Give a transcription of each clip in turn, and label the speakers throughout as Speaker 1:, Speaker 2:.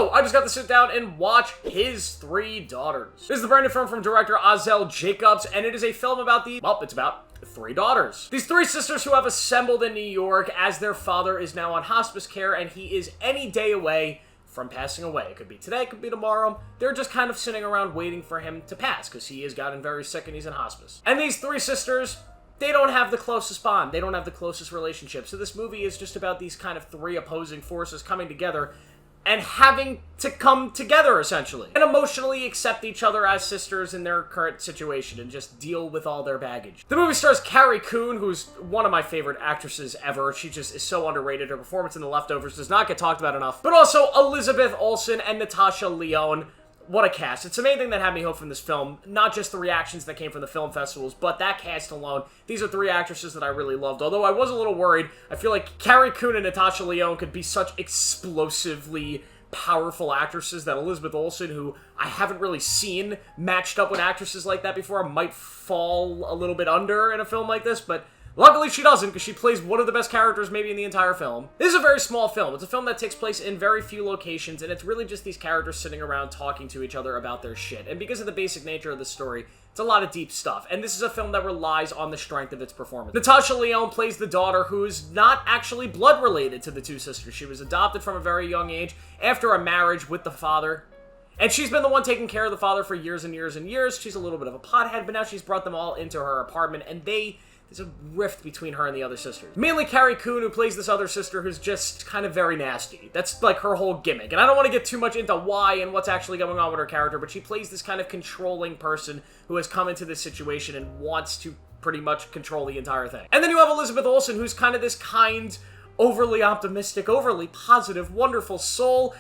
Speaker 1: So, I just got to sit down and watch His Three Daughters. This is the brand new film from director Azel Jacobs, and it is a film about it's about three daughters. These three sisters who have assembled in New York as their father is now on hospice care, and he is any day away from passing away. It could be today, it could be tomorrow. They're just kind of sitting around waiting for him to pass, because he has gotten very sick and he's in hospice. And these three sisters, they don't have the closest bond. They don't have the closest relationship. So this movie is just about these kind of three opposing forces coming together and having to come together, essentially, and emotionally accept each other as sisters in their current situation and just deal with all their baggage. The movie stars Carrie Coon, who's one of my favorite actresses ever. She just is so underrated. Her performance in The Leftovers does not get talked about enough. But also Elizabeth Olsen and Natasha Lyonne. What a cast. It's the main thing that had me hooked from this film, not just the reactions that came from the film festivals, but that cast alone. These are three actresses that I really loved, although I was a little worried. I feel like Carrie Coon and Natasha Lyonne could be such explosively powerful actresses that Elizabeth Olsen, who I haven't really seen matched up with actresses like that before, might fall a little bit under in a film like this, but luckily she doesn't, because she plays one of the best characters maybe in the entire film. This is a very small film. It's a film that takes place in very few locations, and it's really just these characters sitting around talking to each other about their shit. And because of the basic nature of the story, it's a lot of deep stuff. And this is a film that relies on the strength of its performance. Natasha Lyonne plays the daughter who is not actually blood related to the two sisters. She was adopted from a very young age after a marriage with the father. And she's been the one taking care of the father for years and years and years. She's a little bit of a pothead, but now she's brought them all into her apartment, and there's a rift between her and the other sisters. Mainly Carrie Coon, who plays this other sister who's just kind of very nasty. That's like her whole gimmick. And I don't want to get too much into why and what's actually going on with her character, but she plays this kind of controlling person who has come into this situation and wants to pretty much control the entire thing. And then you have Elizabeth Olsen, who's kind of this kind, overly optimistic, overly positive, wonderful soul.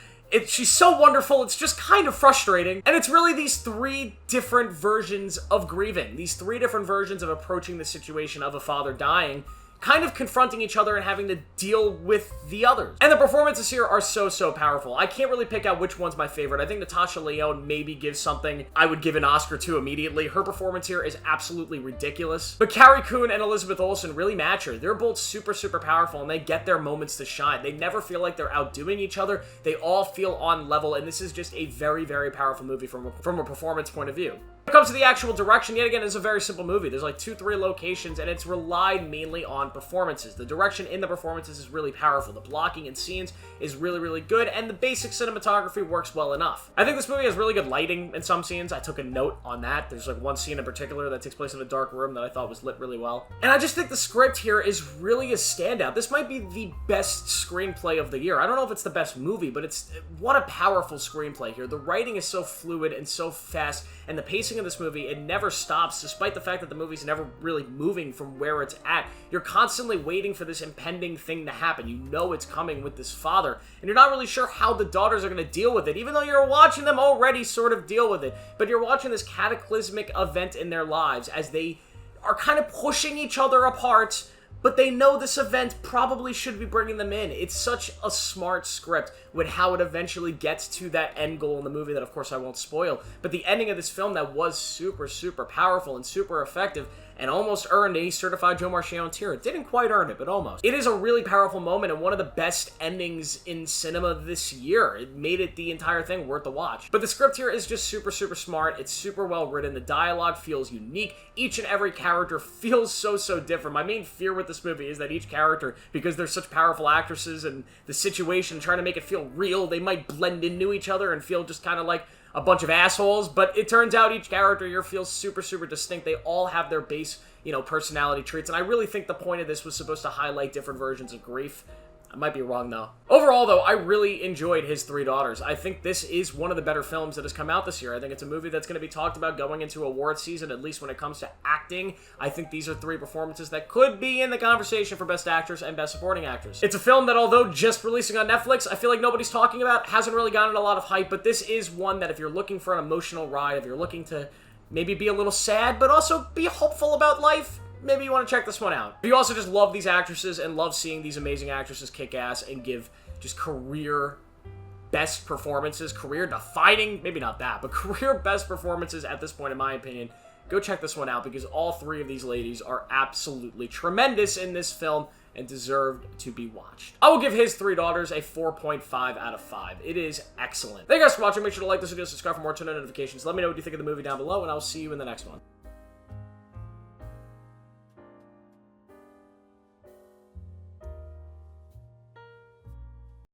Speaker 1: She's so wonderful, it's just kind of frustrating. And it's really these three different versions of grieving, these three different versions of approaching the situation of a father dying, kind of confronting each other and having to deal with the others. And the performances here are so powerful. I can't really pick out which one's my favorite. I think Natasha Lyonne maybe gives something I would give an Oscar to immediately. Her performance here is absolutely ridiculous. But Carrie Coon and Elizabeth Olsen really match her. They're both super powerful, and they get their moments to shine. They never feel like they're outdoing each other. They all feel on level, and this is just a very powerful movie from a performance point of view. When it comes to the actual direction, yet again, it's a very simple movie. There's like 2-3 locations, and it's relied mainly on performances. The direction in the performances is really powerful. The blocking and scenes is really good, and the basic cinematography works well enough. I think this movie has really good lighting in some scenes. I took a note on that. There's like one scene in particular that takes place in a dark room that I thought was lit really well. And I just think the script here is really a standout. This might be the best screenplay of the year. I don't know if it's the best movie, but what a powerful screenplay here. The writing is so fluid and so fast, and the pacing of this movie, it never stops, despite the fact that the movie's never really moving from where it's at. You're constantly waiting for this impending thing to happen. You know it's coming with this father, and you're not really sure how the daughters are going to deal with it, even though you're watching them already sort of deal with it. But you're watching this cataclysmic event in their lives as they are kind of pushing each other apart, but they know this event probably should be bringing them in. It's such a smart script with how it eventually gets to that end goal in the movie that, of course, I won't spoil. But the ending of this film that was super powerful and super effective and almost earned a certified Joe Marchione tear. It didn't quite earn it, but almost. It is a really powerful moment and one of the best endings in cinema this year. It made it the entire thing worth the watch. But the script here is just super smart. It's super well written. The dialogue feels unique. Each and every character feels so different. My main fear with this movie is that each character, because they're such powerful actresses and the situation, trying to make it feel real, they might blend into each other and feel just kind of like a bunch of assholes, but it turns out each character here feels super distinct. They all have their base, personality traits, and I really think the point of this was supposed to highlight different versions of grief. I might be wrong, though. Overall, though, I really enjoyed His Three Daughters. I think this is one of the better films that has come out this year. I think it's a movie that's going to be talked about going into award season, at least when it comes to acting. I think these are three performances that could be in the conversation for Best Actress and Best Supporting Actress. It's a film that, although just releasing on Netflix, I feel like nobody's talking about, hasn't really gotten a lot of hype, but this is one that if you're looking for an emotional ride, if you're looking to maybe be a little sad, but also be hopeful about life, maybe you want to check this one out. If you also just love these actresses and love seeing these amazing actresses kick ass and give just career best performances, career defining, maybe not that, but career best performances at this point, in my opinion, go check this one out because all three of these ladies are absolutely tremendous in this film. and deserved to be watched. I will give His Three Daughters a 4.5 out of 5. It is excellent. Thank you guys for watching. Make sure to like this video, subscribe for more, turn on notifications. Let me know what you think of the movie down below, and I will see you in the next one.